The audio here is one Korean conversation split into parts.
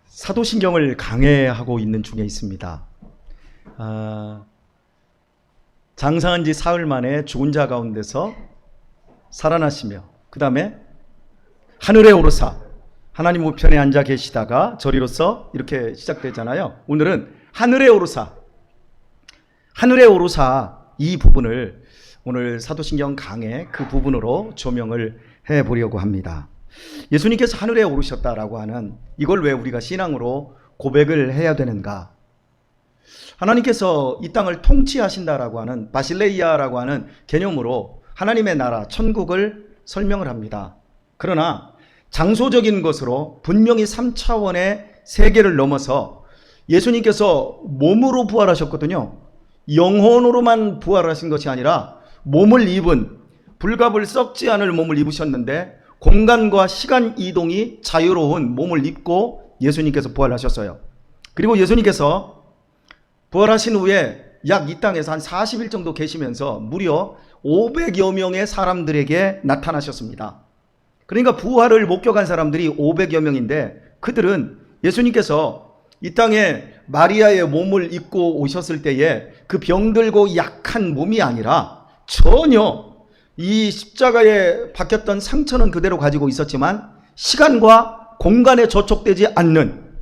사도신경을 강해하고 있는 중에 있습니다. 장사한 지 사흘 만에 죽은 자 가운데서 살아나시며 그 다음에 하늘에 오르사 하나님 우편에 앉아 계시다가 저리로서 이렇게 시작되잖아요. 오늘은 하늘에 오르사 이 부분을 오늘 사도신경 강해 그 부분으로 조명을 해보려고 합니다. 예수님께서 하늘에 오르셨다라고 하는 이걸 왜 우리가 신앙으로 고백을 해야 되는가? 하나님께서 이 땅을 통치하신다라고 하는 바실레이아라고 하는 개념으로 하나님의 나라 천국을 설명을 합니다. 그러나 장소적인 것으로 분명히 3차원의 세계를 넘어서 예수님께서 몸으로 부활하셨거든요. 영혼으로만 부활하신 것이 아니라 몸을 입은 불갑을 썩지 않을 몸을 입으셨는데 공간과 시간 이동이 자유로운 몸을 입고 예수님께서 부활하셨어요. 그리고 예수님께서 부활하신 후에 약 이 땅에서 한 40일 정도 계시면서 무려 500여 명의 사람들에게 나타나셨습니다. 그러니까 부활을 목격한 사람들이 500여 명인데 그들은 예수님께서 이 땅에 마리아의 몸을 입고 오셨을 때에 그 병들고 약한 몸이 아니라 전혀 이 십자가에 박혔던 상처는 그대로 가지고 있었지만 시간과 공간에 저촉되지 않는,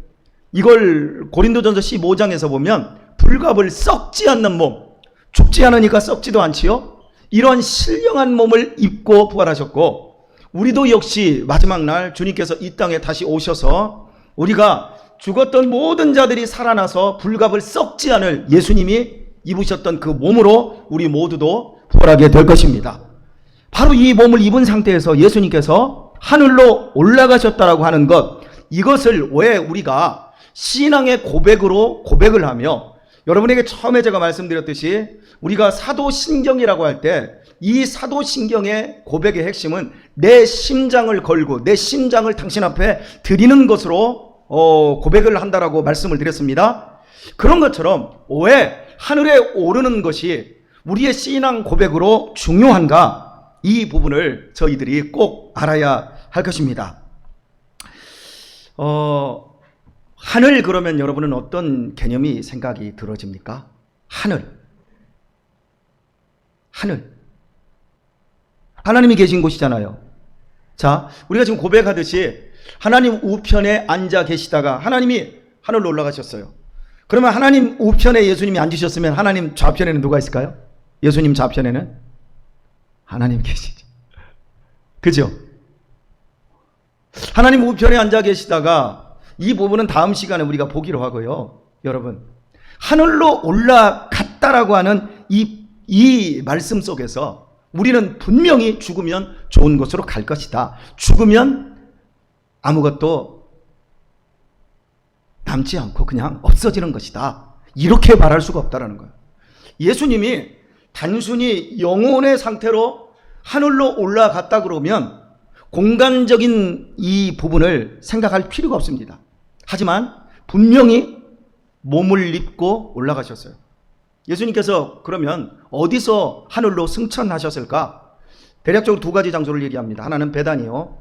이걸 고린도전서 15장에서 보면 불갑을 썩지 않는 몸, 죽지 않으니까 썩지도 않지요. 이런 신령한 몸을 입고 부활하셨고, 우리도 역시 마지막 날 주님께서 이 땅에 다시 오셔서 우리가 죽었던 모든 자들이 살아나서 불갑을 썩지 않을 예수님이 입으셨던 그 몸으로 우리 모두도 부활하게 될 것입니다. 바로 이 몸을 입은 상태에서 예수님께서 하늘로 올라가셨다라고 하는 것, 이것을 왜 우리가 신앙의 고백으로 고백을 하며, 여러분에게 처음에 제가 말씀드렸듯이 우리가 사도신경이라고 할 때 이 사도신경의 고백의 핵심은 내 심장을 걸고 내 심장을 당신 앞에 드리는 것으로 고백을 한다라고 말씀을 드렸습니다. 그런 것처럼 왜 하늘에 오르는 것이 우리의 신앙 고백으로 중요한가, 이 부분을 저희들이 꼭 알아야 할 것입니다. 하늘 그러면 여러분은 어떤 개념이 생각이 들어집니까? 하늘. 하나님이 계신 곳이잖아요. 자, 우리가 지금 고백하듯이 하나님 우편에 앉아 계시다가 하나님이 하늘로 올라가셨어요. 그러면 하나님 우편에 예수님이 앉으셨으면 하나님 좌편에는 누가 있을까요? 예수님 좌편에는 하나님 계시죠. 그죠? 하나님 우편에 앉아 계시다가, 이 부분은 다음 시간에 우리가 보기로 하고요. 여러분, 하늘로 올라갔다라고 하는 이 말씀 속에서 우리는 분명히 죽으면 좋은 곳으로 갈 것이다. 죽으면 아무것도 남지 않고 그냥 없어지는 것이다. 이렇게 말할 수가 없다라는 거예요. 예수님이 단순히 영혼의 상태로 하늘로 올라갔다 그러면 공간적인 이 부분을 생각할 필요가 없습니다. 하지만 분명히 몸을 입고 올라가셨어요. 예수님께서 그러면 어디서 하늘로 승천하셨을까? 대략적으로 두 가지 장소를 얘기합니다. 하나는 베다니요,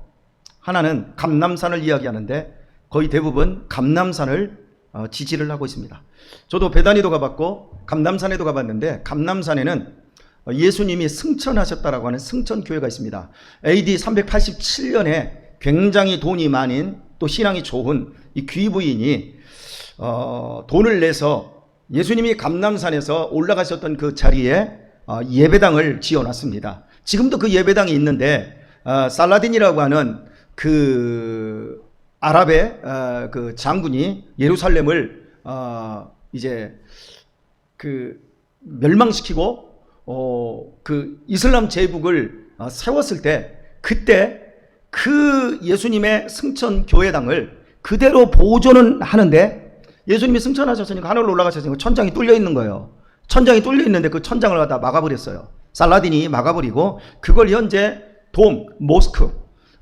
하나는 감람산을 이야기하는데 거의 대부분 감람산을 지지를 하고 있습니다. 저도 베다니도 가봤고 감람산에도 가봤는데, 감람산에는 예수님이 승천하셨다라고 하는 승천교회가 있습니다. AD 387년에 굉장히 돈이 많은, 또 신앙이 좋은 이 귀부인이 돈을 내서 예수님이 감람산에서 올라가셨던 그 자리에 예배당을 지어놨습니다. 지금도 그 예배당이 있는데 살라딘이라고 하는 그 아랍의 그 장군이 예루살렘을 이제 그 멸망시키고 그 이슬람 제국을 세웠을 때, 그때 그 예수님의 승천 교회당을 그대로 보존은 하는데, 예수님이 승천하셨으니까 하늘로 올라가셨으니까 천장이 뚫려 있는 거예요. 천장이 뚫려 있는데 그 천장을 갖다 막아버렸어요. 살라딘이 막아버리고 그걸 현재 모스크,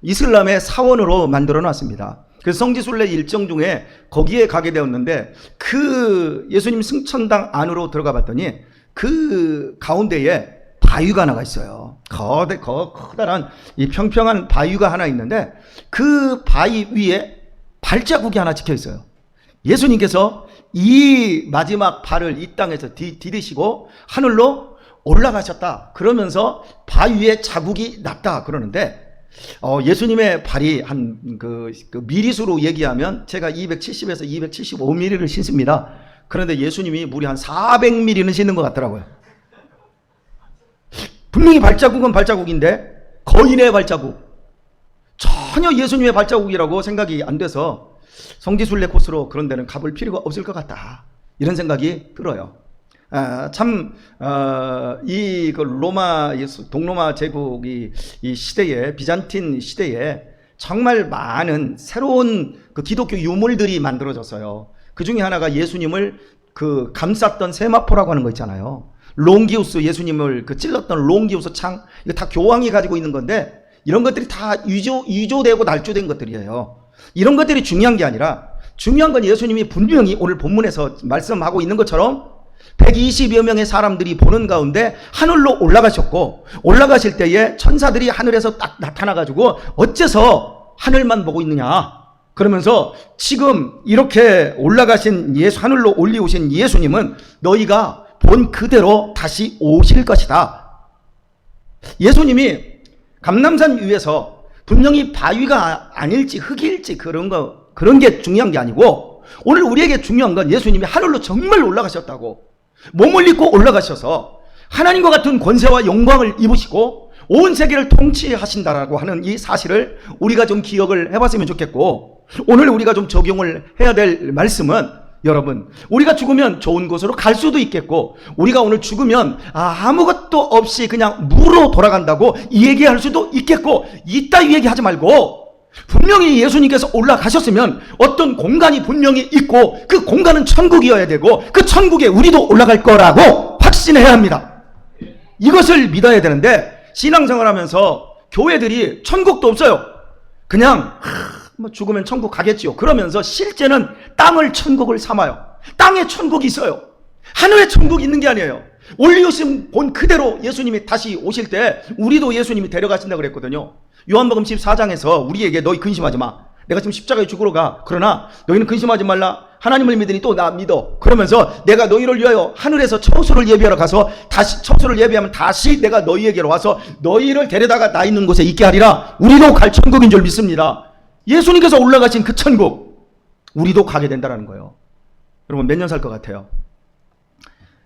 이슬람의 사원으로 만들어 놨습니다. 그래서 성지순례 일정 중에 거기에 가게 되었는데, 그 예수님 승천당 안으로 들어가 봤더니 그 가운데에 바위가 나가 있어요. 커다란 이 평평한 바위가 하나 있는데 그 바위 위에 발자국이 하나 찍혀 있어요. 예수님께서 이 마지막 발을 이 땅에서 디디시고 하늘로 올라가셨다. 그러면서 발 위에 자국이 났다. 그러는데 예수님의 발이 그 미리수로 얘기하면 제가 270에서 275mm를 신습니다. 그런데 예수님이 무려 한 400mm는 신는 것 같더라고요. 분명히 발자국은 발자국인데 거인의 발자국, 전혀 예수님의 발자국이라고 생각이 안 돼서 성지순례 코스로 그런 데는 가볼 필요가 없을 것 같다, 이런 생각이 들어요. 이 로마, 동로마 제국이 이 시대에, 비잔틴 시대에 정말 많은 새로운 그 기독교 유물들이 만들어졌어요. 그 중에 하나가 예수님을 감쌌던 세마포라고 하는 거 있잖아요. 롱기우스, 예수님을 찔렀던 롱기우스 창, 이거 다 교황이 가지고 있는 건데, 이런 것들이 다 위조되고 날조된 것들이에요. 이런 것들이 중요한 게 아니라, 중요한 건 예수님이 분명히 오늘 본문에서 말씀하고 있는 것처럼 120여 명의 사람들이 보는 가운데 하늘로 올라가셨고, 올라가실 때에 천사들이 하늘에서 딱 나타나가지고 어째서 하늘만 보고 있느냐, 그러면서 지금 이렇게 올라가신 하늘로 올리우신 예수님은 너희가 본 그대로 다시 오실 것이다. 예수님이 감람산 위에서 분명히 바위가 아닐지 흙일지 그런 게 중요한 게 아니고, 오늘 우리에게 중요한 건 예수님이 하늘로 정말 올라가셨다고, 몸을 입고 올라가셔서 하나님과 같은 권세와 영광을 입으시고 온 세계를 통치하신다라고 하는 이 사실을 우리가 좀 기억을 해봤으면 좋겠고, 오늘 우리가 좀 적용을 해야 될 말씀은, 여러분, 우리가 죽으면 좋은 곳으로 갈 수도 있겠고, 우리가 오늘 죽으면 아무것도 없이 그냥 무로 돌아간다고 얘기할 수도 있겠고, 이따위 얘기하지 말고 분명히 예수님께서 올라가셨으면 어떤 공간이 분명히 있고, 그 공간은 천국이어야 되고, 그 천국에 우리도 올라갈 거라고 확신해야 합니다. 이것을 믿어야 되는데, 신앙생활 하면서 교회들이 천국도 없어요, 그냥 죽으면 천국 가겠지요, 그러면서 실제는 땅을 천국을 삼아요. 땅에 천국이 있어요. 하늘에 천국이 있는 게 아니에요. 올리우신 본 그대로 예수님이 다시 오실 때 우리도 예수님이 데려가신다고 그랬거든요. 요한복음 14장에서 우리에게 너희 근심하지 마, 내가 지금 십자가에 죽으러 가, 그러나 너희는 근심하지 말라, 하나님을 믿으니 또 나 믿어, 그러면서 내가 너희를 위하여 하늘에서 처소를 예비하러 가서 다시 처소를 예비하면 다시 내가 너희에게로 와서 너희를 데려다가 나 있는 곳에 있게 하리라. 우리도 갈 천국인 줄 믿습니다. 예수님께서 올라가신 그 천국, 우리도 가게 된다는 거예요. 여러분, 몇 년 살 것 같아요?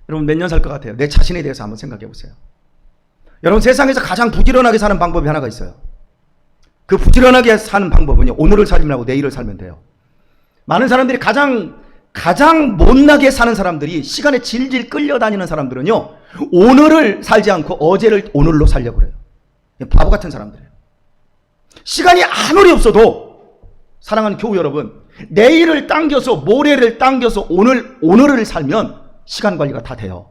여러분, 몇 년 살 것 같아요? 내 자신에 대해서 한번 생각해 보세요. 여러분, 세상에서 가장 부지런하게 사는 방법이 하나가 있어요. 그 부지런하게 사는 방법은요, 오늘을 살지 말고 내일을 살면 돼요. 많은 사람들이 가장 못나게 사는 사람들이, 시간에 질질 끌려다니는 사람들은요, 오늘을 살지 않고 어제를 오늘로 살려고 그래요. 바보 같은 사람들이에요. 시간이 아무리 없어도, 사랑하는 교우 여러분, 내일을 당겨서 모레를 당겨서 오늘을 살면 시간 관리가 다 돼요.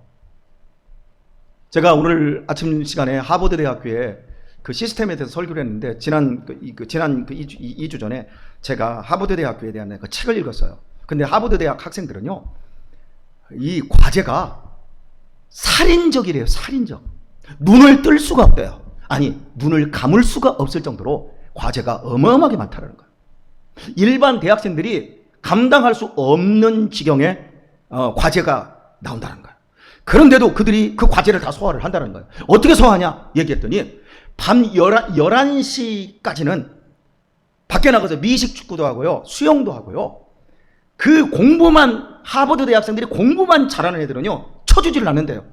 제가 오늘 아침 시간에 하버드 대학교에 그 시스템에 대해서 설교를 했는데, 지난 2주 전에 제가 하버드 대학교에 대한 그 책을 읽었어요. 근데 하버드 대학 학생들은요, 이 과제가 살인적이래요. 살인적. 눈을 뜰 수가 없대요. 아니, 눈을 감을 수가 없을 정도로 과제가 어마어마하게 많다는 거예요. 일반 대학생들이 감당할 수 없는 지경의 과제가 나온다는 거예요. 그런데도 그들이 그 과제를 다 소화를 한다는 거예요. 어떻게 소화하냐 얘기했더니, 밤 11시까지는 밖에 나가서 미식 축구도 하고요, 수영도 하고요. 그 공부만, 하버드 대학생들이 공부만 잘하는 애들은요, 쳐주지를 않는데요.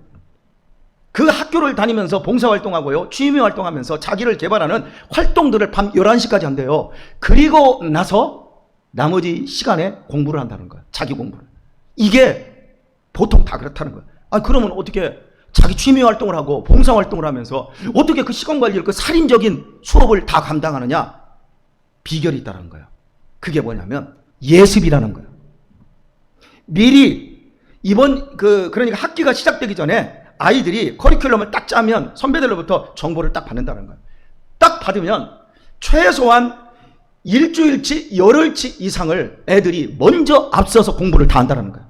그 학교를 다니면서 봉사활동하고요, 취미활동하면서 자기를 개발하는 활동들을 밤 11시까지 한대요. 그리고 나서 나머지 시간에 공부를 한다는 거예요. 자기 공부를. 이게 보통 다 그렇다는 거예요. 그러면 어떻게 자기 취미활동을 하고 봉사활동을 하면서 어떻게 그 시간 관리를, 그 살인적인 수업을 다 감당하느냐? 비결이 있다는 거예요. 그게 뭐냐면 예습이라는 거예요. 미리 그러니까 학기가 시작되기 전에 아이들이 커리큘럼을 딱 짜면 선배들로부터 정보를 딱 받는다는 거예요. 딱 받으면 최소한 일주일치, 열흘치 이상을 애들이 먼저 앞서서 공부를 다 한다는 거예요.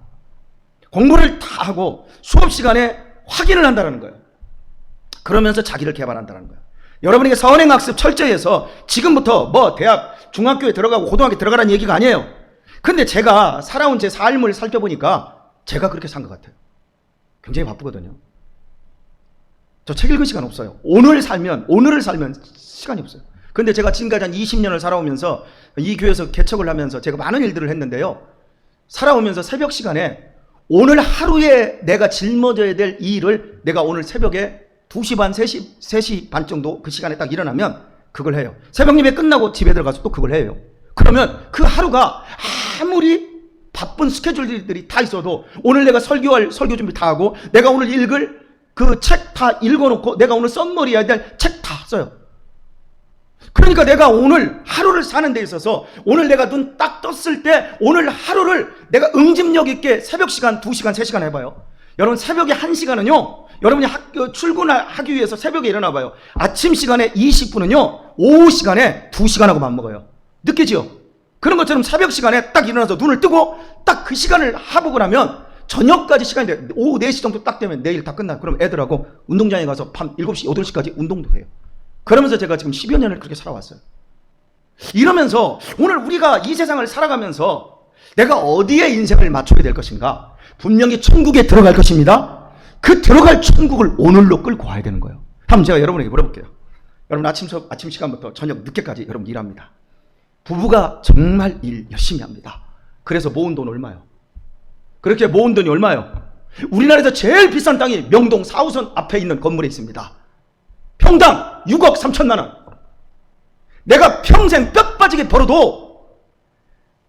공부를 다 하고 수업 시간에 확인을 한다는 거예요. 그러면서 자기를 개발한다는 거예요. 여러분에게 선행학습 철저히 해서 지금부터 대학, 중학교에 들어가고 고등학교에 들어가라는 얘기가 아니에요. 근데 제가 살아온 제 삶을 살펴보니까 제가 그렇게 산 것 같아요. 굉장히 바쁘거든요. 저 책 읽을 시간 없어요. 오늘을 살면 시간이 없어요. 근데 제가 지금까지 한 20년을 살아오면서 이 교회에서 개척을 하면서 제가 많은 일들을 했는데요. 살아오면서 새벽 시간에 오늘 하루에 내가 짊어져야 될 이 일을 내가 오늘 새벽에 2시 반, 3시 반 정도 그 시간에 딱 일어나면 그걸 해요. 새벽 예배 끝나고 집에 들어가서 또 그걸 해요. 그러면 그 하루가 아무리 바쁜 스케줄들이 다 있어도 오늘 내가 설교할 설교 준비 다 하고 내가 오늘 읽을 그 책 다 읽어놓고 내가 오늘 썸머리 해야 될 책 다 써요. 그러니까 내가 오늘 하루를 사는 데 있어서 오늘 내가 눈 딱 떴을 때 오늘 하루를 내가 응집력 있게 새벽 시간 2시간 3시간 해봐요. 여러분 새벽에 1시간은요 여러분이 출근하기 위해서 새벽에 일어나 봐요. 아침 시간에 20분은요 오후 시간에 2시간하고 맞먹어요. 느끼지요? 그런 것처럼 새벽 시간에 딱 일어나서 눈을 뜨고 딱 그 시간을 하복을 하면 저녁까지 시간이 돼요. 오후 4시 정도 딱 되면 내일 다 끝나. 그럼 애들하고 운동장에 가서 밤 7시 8시까지 운동도 해요. 그러면서 제가 지금 10여 년을 그렇게 살아왔어요. 이러면서 오늘 우리가 이 세상을 살아가면서 내가 어디에 인생을 맞춰야 될 것인가? 분명히 천국에 들어갈 것입니다. 그 들어갈 천국을 오늘로 끌고 와야 되는 거예요. 한번 제가 여러분에게 물어볼게요. 여러분 아침 시간부터 저녁 늦게까지 여러분 일합니다. 부부가 정말 일 열심히 합니다. 그래서 모은 돈 얼마요? 그렇게 모은 돈이 얼마요? 우리나라에서 제일 비싼 땅이 명동 4호선 앞에 있는 건물에 있습니다. 평당 6억 3천만 원. 내가 평생 뼈 빠지게 벌어도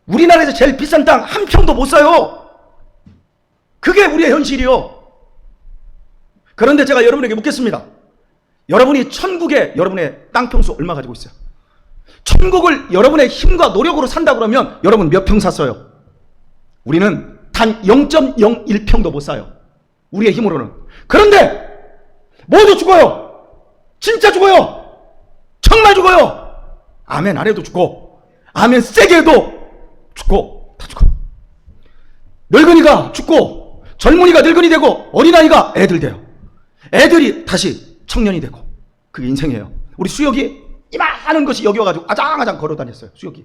우리나라에서 제일 비싼 땅 한 평도 못 사요. 그게 우리의 현실이요. 그런데 제가 여러분에게 묻겠습니다. 여러분이 천국에 여러분의 땅 평수 얼마 가지고 있어요? 천국을 여러분의 힘과 노력으로 산다 그러면 여러분 몇 평 샀어요? 우리는 단 0.01평도 못 사요. 우리의 힘으로는. 그런데 모두 죽어요. 진짜 죽어요. 정말 죽어요. 아멘 안 해도 죽고 아멘 세게 해도 죽고 다 죽어요. 늙은이가 죽고 젊은이가 늙은이 되고 어린아이가 애들 돼요. 애들이 다시 청년이 되고 그게 인생이에요. 우리 수혁이 이만한 것이 여기 와가지고 아장아장 걸어다녔어요. 수혁이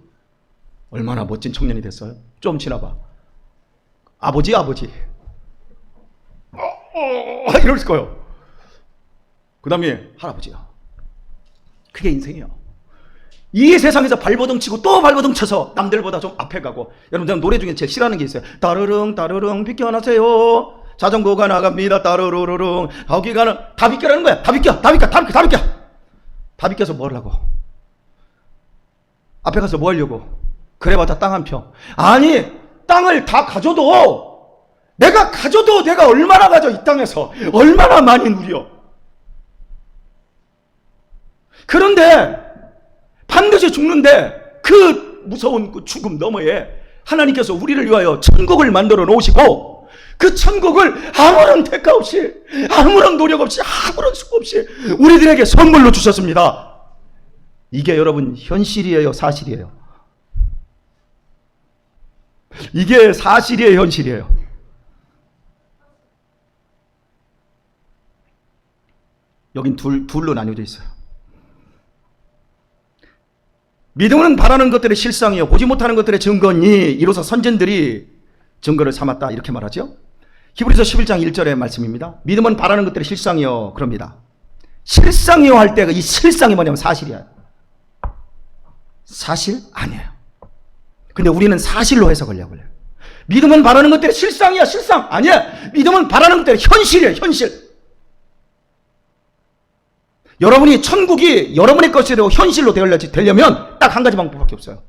얼마나 멋진 청년이 됐어요. 좀 지나봐. 아버지 이럴 거예요. 그 다음에 할아버지야. 그게 인생이에요. 이 세상에서 발버둥 치고 또 발버둥 쳐서 남들보다 좀 앞에 가고. 여러분 저는 노래 중에 제일 싫어하는 게 있어요. 따르릉 따르릉 비켜나세요. 자전거가 나갑니다. 따르르르릉 거기 가는. 다 비켜라는 거야. 다 비켜. 다 비켜서 뭐 하려고? 앞에 가서 뭐 하려고? 그래봤자 땅 한 평. 아니 땅을 다 가져도 내가 얼마나 가져 이 땅에서 얼마나 많이 누려. 그런데 반드시 죽는데 그 무서운 그 죽음 너머에 하나님께서 우리를 위하여 천국을 만들어 놓으시고 그 천국을 아무런 대가 없이 아무런 노력 없이 아무런 수고 없이 우리들에게 선물로 주셨습니다. 이게 여러분 현실이에요, 사실이에요? 이게 사실이에요, 현실이에요? 여긴 둘로 나뉘어져 있어요. 믿음은 바라는 것들의 실상이요 보지 못하는 것들의 증거니 이로써 선전들이 증거를 삼았다 이렇게 말하죠. 히브리서 11장 1절의 말씀입니다. 믿음은 바라는 것들의 실상이요 그럽니다. 실상이요 할 때 이 실상이 뭐냐면 사실이야. 사실 아니에요. 근데 우리는 사실로 해석하려고 해요. 믿음은 바라는 것들의 실상이야. 실상 아니야. 믿음은 바라는 것들의 현실이에요. 현실. 여러분이 천국이 여러분의 것으로 현실로 되려면 딱 한 가지 방법밖에 없어요.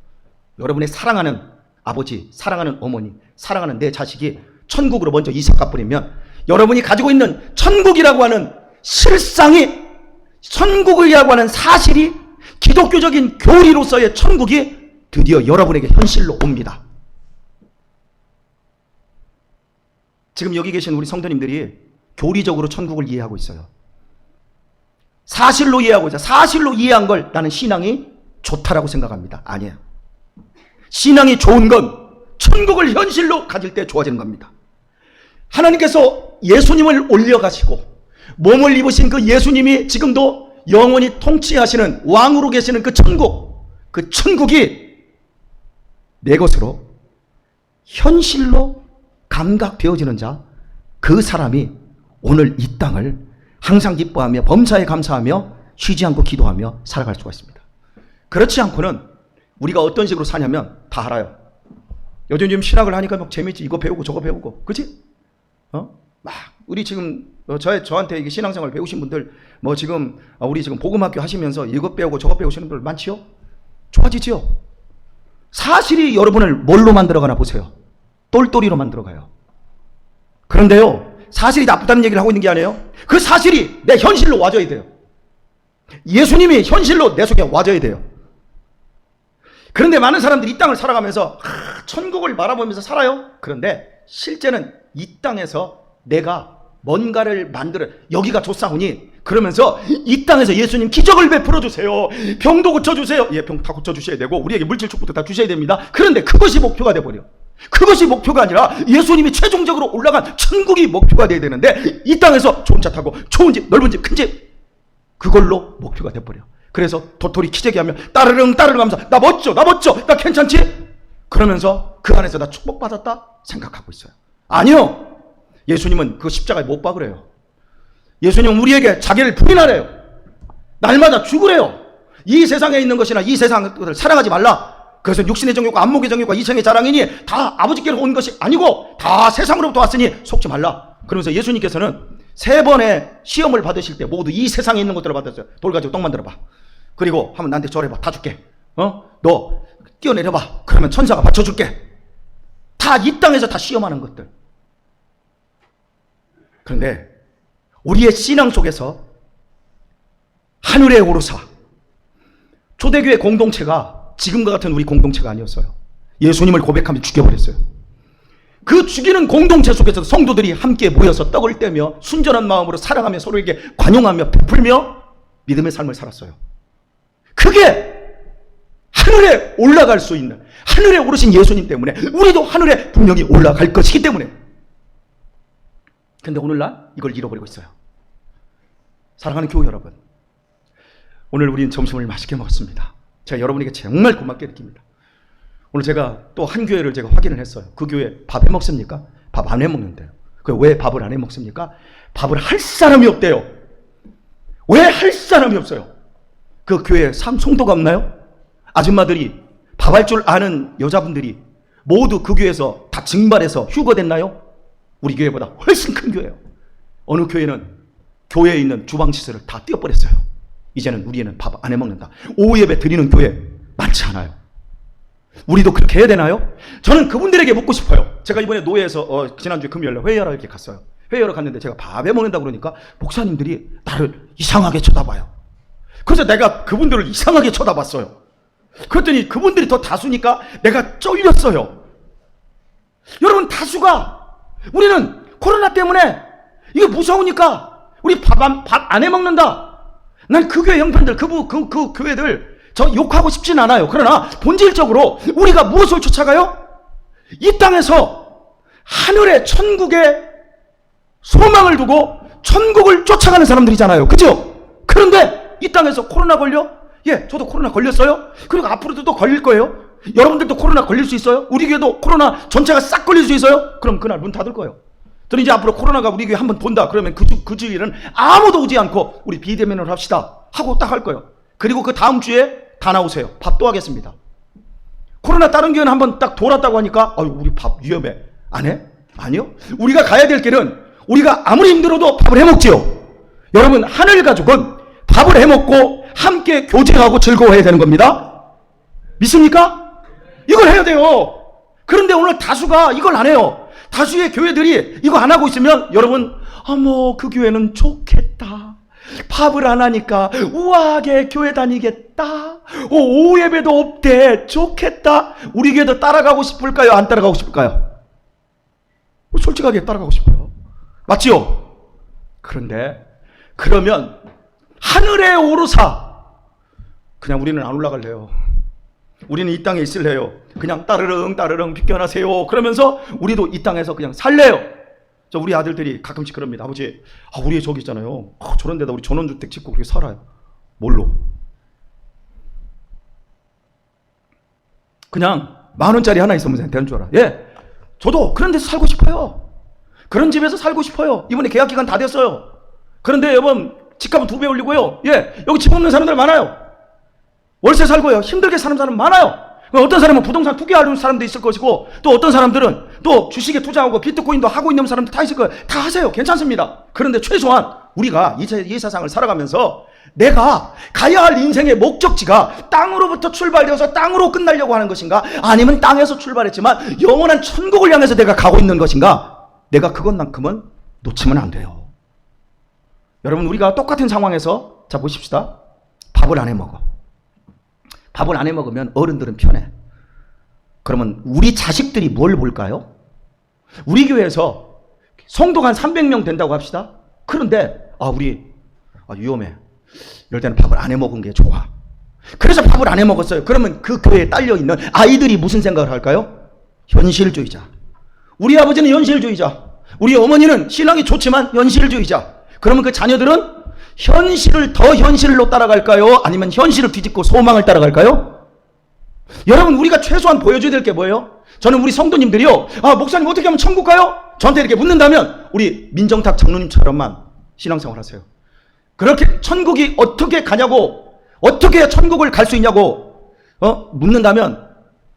여러분의 사랑하는 아버지, 사랑하는 어머니, 사랑하는 내 자식이 천국으로 먼저 이삭 갚으려면 여러분이 가지고 있는 천국이라고 하는 실상이, 천국이라고 하는 사실이, 기독교적인 교리로서의 천국이 드디어 여러분에게 현실로 옵니다. 지금 여기 계신 우리 성도님들이 교리적으로 천국을 이해하고 있어요. 사실로 이해하고 있어요. 사실로 이해한 걸 나는 신앙이 좋다라고 생각합니다. 아니에요. 신앙이 좋은 건 천국을 현실로 가질 때 좋아지는 겁니다. 하나님께서 예수님을 올려가시고 몸을 입으신 그 예수님이 지금도 영원히 통치하시는 왕으로 계시는 그 천국, 그 천국이 내 것으로 현실로 감각되어지는 자, 그 사람이 오늘 이 땅을 항상 기뻐하며 범사에 감사하며 쉬지 않고 기도하며 살아갈 수가 있습니다. 그렇지 않고는 우리가 어떤 식으로 사냐면 다 알아요. 요즘 좀 신학을 하니까 막 재밌지. 이거 배우고 저거 배우고, 그치? 막 우리 지금 저한테 이게 신앙생활 배우신 분들 뭐 지금 우리 지금 복음학교 하시면서 이것 배우고 저것 배우시는 분들 많지요? 좋아지지요? 사실이 여러분을 뭘로 만들어가나 보세요. 똘똘이로 만들어가요. 그런데요, 사실이 나쁘다는 얘기를 하고 있는 게 아니에요. 그 사실이 내 현실로 와줘야 돼요. 예수님이 현실로 내 속에 와줘야 돼요. 그런데 많은 사람들이 이 땅을 살아가면서 천국을 바라보면서 살아요. 그런데 실제는 이 땅에서 내가 뭔가를 만들어, 여기가 좋사오니 그러면서 이 땅에서 예수님 기적을 베풀어 주세요. 병도 고쳐주세요. 예, 병 다 고쳐주셔야 되고 우리에게 물질 축복도 다 주셔야 됩니다. 그런데 그것이 목표가 돼버려. 그것이 목표가 아니라 예수님이 최종적으로 올라간 천국이 목표가 돼야 되는데 이 땅에서 좋은 차 타고 좋은 집, 넓은 집, 큰 집, 그걸로 목표가 돼버려. 그래서 도토리 키재기 하면 따르릉 하면서 나 멋져, 나 괜찮지? 그러면서 그 안에서 나 축복받았다 생각하고 있어요. 아니요, 예수님은 그 십자가에 못 박으래요. 예수님은 우리에게 자기를 부인하래요. 날마다 죽으래요. 이 세상에 있는 것이나 이 세상을 사랑하지 말라. 그것은 육신의 정욕과 안목의 정욕과 이생의 자랑이니 다 아버지께로 온 것이 아니고 다 세상으로부터 왔으니 속지 말라. 그러면서 예수님께서는 3번의 시험을 받으실 때 모두 이 세상에 있는 것들을 받았어요. 돌 가지고 떡 만들어봐. 그리고 한번 나한테 절해봐. 다 줄게. 너 뛰어내려봐. 그러면 천사가 받쳐줄게. 다 이 땅에서 다 시험하는 것들. 그런데 우리의 신앙 속에서 하늘에 오르사, 초대교회 공동체가 지금과 같은 우리 공동체가 아니었어요. 예수님을 고백하며 죽여버렸어요. 그 죽이는 공동체 속에서 성도들이 함께 모여서 떡을 떼며 순전한 마음으로 사랑하며 서로에게 관용하며 베풀며 믿음의 삶을 살았어요. 그게 하늘에 올라갈 수 있는, 하늘에 오르신 예수님 때문에 우리도 하늘에 분명히 올라갈 것이기 때문에. 근데 오늘날 이걸 잃어버리고 있어요. 사랑하는 교우 여러분, 오늘 우리는 점심을 맛있게 먹었습니다. 제가 여러분에게 정말 고맙게 느낍니다. 오늘 제가 또 한 교회를 제가 확인을 했어요. 그 교회 밥 해 먹습니까? 밥 안 해 먹는데요. 왜 밥을 안 해 먹습니까? 밥을 할 사람이 없대요. 왜 할 사람이 없어요? 그 교회에 성도가 없나요? 아줌마들이, 밥할 줄 아는 여자분들이 모두 그 교회에서 다 증발해서 휴거됐나요? 우리 교회보다 훨씬 큰 교회예요. 어느 교회는 교회에 있는 주방시설을 다 띄워버렸어요. 이제는 우리는 밥 안 해 먹는다. 오후 예배 드리는 교회 많지 않아요. 우리도 그렇게 해야 되나요? 저는 그분들에게 묻고 싶어요. 제가 이번에 노예에서 지난주에 금요일에 회의하러 이렇게 갔어요. 회의하러 갔는데 제가 밥 해 먹는다고 그러니까 목사님들이 나를 이상하게 쳐다봐요. 그래서 내가 그분들을 이상하게 쳐다봤어요. 그랬더니 그분들이 더 다수니까 내가 쫄렸어요. 여러분, 다수가, 우리는 코로나 때문에 이게 무서우니까 우리 밥 안 해 먹는다. 난 그 교회 형편들, 그 교회들 저 욕하고 싶진 않아요. 그러나 본질적으로 우리가 무엇을 쫓아가요? 이 땅에서 하늘의 천국에 소망을 두고 천국을 쫓아가는 사람들이잖아요. 그죠? 그런데 이 땅에서 코로나 걸려? 예, 저도 코로나 걸렸어요. 그리고 앞으로도 또 걸릴 거예요. 여러분들도 코로나 걸릴 수 있어요. 우리 교회도 코로나 전체가 싹 걸릴 수 있어요. 그럼 그날 문 닫을 거예요. 저는 이제 앞으로 코로나가 우리 교회 한번 돈다 그러면 그 주일은 아무도 오지 않고 우리 비대면으로 합시다 하고 딱 할 거예요. 그리고 그 다음 주에 다 나오세요. 밥도 하겠습니다. 코로나 다른 교회는 한번 딱 돌았다고 하니까 우리 밥 위험해. 안 해? 아니요. 우리가 가야 될 길은 우리가 아무리 힘들어도 밥을 해먹지요. 여러분, 하늘 가족은 밥을 해먹고 함께 교제하고 즐거워해야 되는 겁니다. 믿습니까? 이걸 해야 돼요. 그런데 오늘 다수가 이걸 안 해요. 다수의 교회들이 이거 안 하고 있으면 여러분, 어머, 그 교회는 좋겠다. 밥을 안 하니까 우아하게 교회 다니겠다. 오후 예배도 없대. 좋겠다. 우리 교회도 따라가고 싶을까요? 안 따라가고 싶을까요? 솔직하게 따라가고 싶어요. 맞지요? 그런데 그러면 하늘에 오르사, 그냥 우리는 안 올라갈래요. 우리는 이 땅에 있을래요. 그냥 따르릉 비껴나세요. 그러면서 우리도 이 땅에서 그냥 살래요. 우리 아들들이 가끔씩 그럽니다. 아버지, 우리 저기 있잖아요. 저런 데다 우리 전원주택 짓고 그렇게 살아요. 뭘로? 그냥 10,000원짜리 하나 있으면 되는 줄 알아. 예. 저도 그런 데서 살고 싶어요. 그런 집에서 살고 싶어요. 이번에 계약 기간 다 됐어요. 그런데 여러분 집값은 2배 올리고요. 예, 여기 집 없는 사람들 많아요. 월세 살고요. 힘들게 사는 사람 많아요. 어떤 사람은 부동산 투기하는 사람도 있을 것이고, 또 어떤 사람들은 또 주식에 투자하고 비트코인도 하고 있는 사람들 다 있을 거예요. 다 하세요. 괜찮습니다. 그런데 최소한 우리가 이 세상을 살아가면서 내가 가야 할 인생의 목적지가 땅으로부터 출발되어서 땅으로 끝나려고 하는 것인가, 아니면 땅에서 출발했지만 영원한 천국을 향해서 내가 가고 있는 것인가, 내가 그것만큼은 놓치면 안 돼요. 여러분, 우리가 똑같은 상황에서 자 보십시다. 밥을 안 해 먹어. 밥을 안 해 먹으면 어른들은 편해. 그러면 우리 자식들이 뭘 볼까요? 우리 교회에서 성도가 한 300명 된다고 합시다. 그런데 우리 위험해. 이럴 때는 밥을 안 해 먹은 게 좋아. 그래서 밥을 안 해 먹었어요. 그러면 그 교회에 딸려 있는 아이들이 무슨 생각을 할까요? 현실주의자. 우리 아버지는 현실주의자. 우리 어머니는 신랑이 좋지만 현실주의자. 그러면 그 자녀들은 현실을 더 현실로 따라갈까요? 아니면 현실을 뒤집고 소망을 따라갈까요? 여러분, 우리가 최소한 보여줘야 될 게 뭐예요? 저는 우리 성도님들이요, 목사님 어떻게 하면 천국 가요? 저한테 이렇게 묻는다면 우리 민정탁 장로님처럼만 신앙생활 하세요. 그렇게 천국이 어떻게 가냐고, 어떻게 해야 천국을 갈 수 있냐고 묻는다면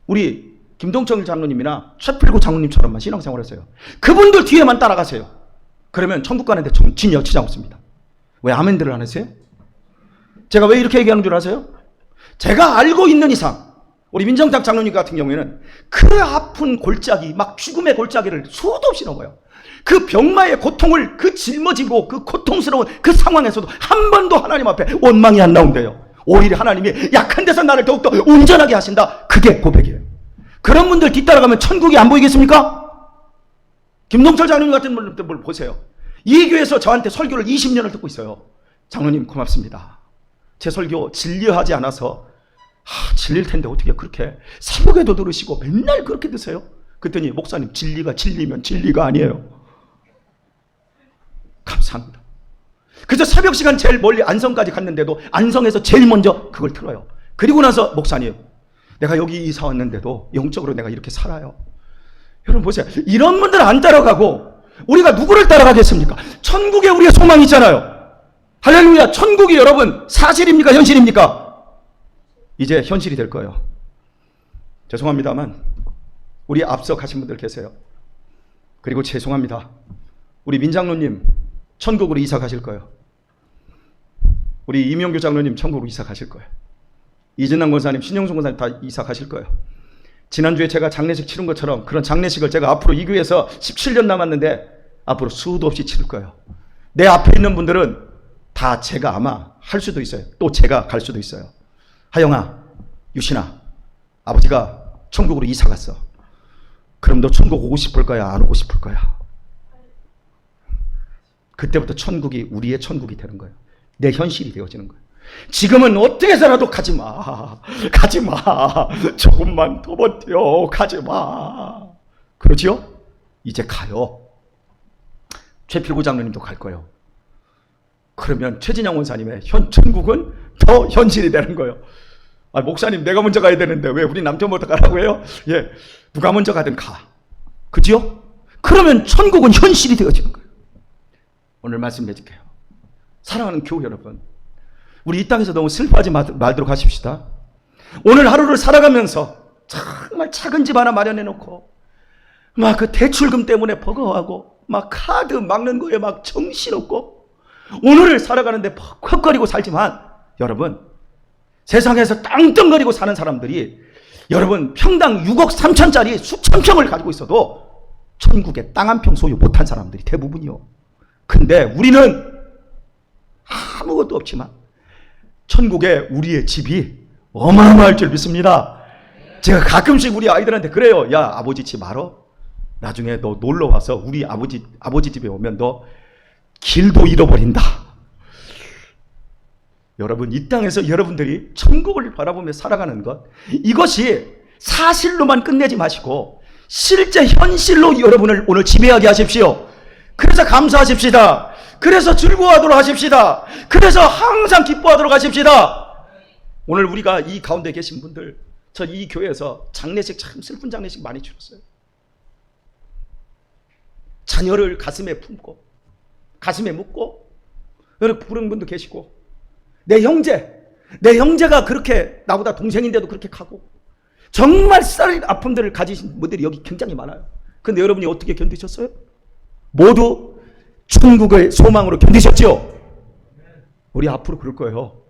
우리 김동철 장로님이나 최필구 장로님처럼만 신앙생활 하세요. 그분들 뒤에만 따라가세요. 그러면 천국 가는데 전혀 치지 않습니다. 왜 아멘들을 안 하세요? 제가 왜 이렇게 얘기하는 줄 아세요? 제가 알고 있는 이상 우리 민정탁 장로님 같은 경우에는 그 아픈 골짜기, 막 죽음의 골짜기를 수도 없이 넘어요. 그 병마의 고통을, 그 짊어지고 그 고통스러운 그 상황에서도 한 번도 하나님 앞에 원망이 안 나온대요. 오히려 하나님이 약한 데서 나를 더욱더 온전하게 하신다. 그게 고백이에요. 그런 분들 뒤따라가면 천국이 안 보이겠습니까? 김동철 장로님 같은 분들 보세요. 이 교회에서 저한테 설교를 20년을 듣고 있어요. 장로님 고맙습니다. 제 설교 진리하지 않아서 질릴 텐데 어떻게 그렇게 새벽에도 들으시고 맨날 그렇게 드세요? 그랬더니 목사님, 진리가 진리면 진리가 아니에요. 감사합니다. 그래서 새벽 시간 제일 멀리 안성까지 갔는데도 안성에서 제일 먼저 그걸 틀어요. 그리고 나서 목사님, 내가 여기 이사 왔는데도 영적으로 내가 이렇게 살아요. 여러분 보세요. 이런 분들 안 따라가고 우리가 누구를 따라가겠습니까? 천국에 우리의 소망이 있잖아요. 할렐루야. 천국이 여러분 사실입니까? 현실입니까? 이제 현실이 될 거예요. 죄송합니다만 우리 앞서 가신 분들 계세요. 그리고 죄송합니다. 우리 민장로님 천국으로 이사 가실 거예요. 우리 이명규 장로님 천국으로 이사 가실 거예요. 이진남 권사님, 신영순 권사님 다 이사 가실 거예요. 지난주에 제가 장례식 치른 것처럼 그런 장례식을 제가 앞으로 이 교회에서 17년 남았는데 앞으로 수도 없이 치를 거예요. 내 앞에 있는 분들은 다 제가 아마 할 수도 있어요. 또 제가 갈 수도 있어요. 하영아, 유신아, 아버지가 천국으로 이사 갔어. 그럼 너 천국 오고 싶을 거야? 안 오고 싶을 거야? 그때부터 천국이 우리의 천국이 되는 거예요. 내 현실이 되어지는 거예요. 지금은 어떻게 해서라도 가지마, 가지마, 조금만 더 버텨, 가지마. 그러지요? 이제 가요. 최필구 장로님도 갈 거예요. 그러면 최진영 원사님의 천국은 더 현실이 되는 거예요. 목사님, 내가 먼저 가야 되는데 왜 우리 남편부터 가라고 해요? 예, 누가 먼저 가든 가. 그죠? 그러면 천국은 현실이 되어지는 거예요. 오늘 말씀 맺을게요. 사랑하는 교회 여러분, 우리 이 땅에서 너무 슬퍼하지 말도록 하십시다. 오늘 하루를 살아가면서 정말 작은 집 하나 마련해 놓고 막 그 대출금 때문에 버거워하고 막 카드 막는 거에 막 정신없고 오늘을 살아가는데 퍽퍽거리고 살지만, 여러분 세상에서 땅덩거리고 사는 사람들이 여러분 평당 6억 3천짜리 수천 평을 가지고 있어도 천국에 땅 한 평 소유 못한 사람들이 대부분이요. 근데 우리는 아무것도 없지만 천국에 우리의 집이 어마어마할 줄 믿습니다. 제가 가끔씩 우리 아이들한테 그래요. 야, 아버지 집 알아? 나중에 너 놀러 와서 우리 아버지 집에 오면 너 길도 잃어버린다. 여러분, 이 땅에서 여러분들이 천국을 바라보며 살아가는 것, 이것이 사실로만 끝내지 마시고 실제 현실로 여러분을 오늘 지배하게 하십시오. 그래서 감사하십시다. 그래서 즐거워하도록 하십시다. 그래서 항상 기뻐하도록 하십시다. 오늘 우리가 이 가운데 계신 분들, 저 이 교회에서 장례식, 참 슬픈 장례식 많이 치렀어요. 자녀를 가슴에 품고 가슴에 묻고, 여러분 그런 분도 계시고, 내 형제가 그렇게 나보다 동생인데도 그렇게 가고, 정말 쌀 아픔들을 가지신 분들이 여기 굉장히 많아요. 근데 여러분이 어떻게 견디셨어요? 모두 천국을 소망으로 견디셨죠? 우리 앞으로 그럴 거예요.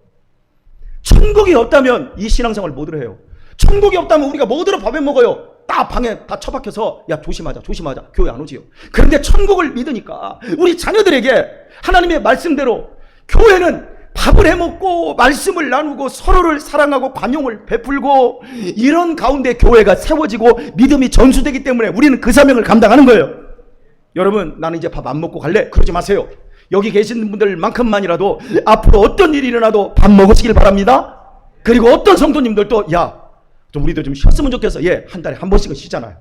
천국이 없다면 이 신앙생활 뭐들 해요? 천국이 없다면 우리가 뭐들어 밥에 먹어요? 딱 방에 다 처박혀서 야 조심하자 교회 안 오지요. 그런데 천국을 믿으니까 우리 자녀들에게 하나님의 말씀대로 교회는 밥을 해먹고 말씀을 나누고 서로를 사랑하고 관용을 베풀고, 이런 가운데 교회가 세워지고 믿음이 전수되기 때문에 우리는 그 사명을 감당하는 거예요. 여러분 나는 이제 밥 안 먹고 갈래? 그러지 마세요. 여기 계신 분들만큼만이라도 앞으로 어떤 일이 일어나도 밥 먹으시길 바랍니다. 그리고 어떤 성도님들도 좀 우리도 좀 쉬었으면 좋겠어. 한 달에 한 번씩은 쉬잖아요.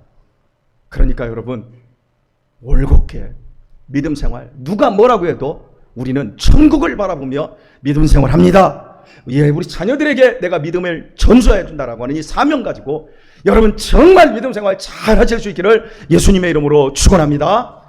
그러니까 여러분 올곧게 믿음 생활, 누가 뭐라고 해도 우리는 천국을 바라보며 믿음 생활합니다. 우리 자녀들에게 내가 믿음을 전수해 준다라고 하는 이 사명 가지고 여러분 정말 믿음 생활 잘 하실 수 있기를 예수님의 이름으로 축원합니다.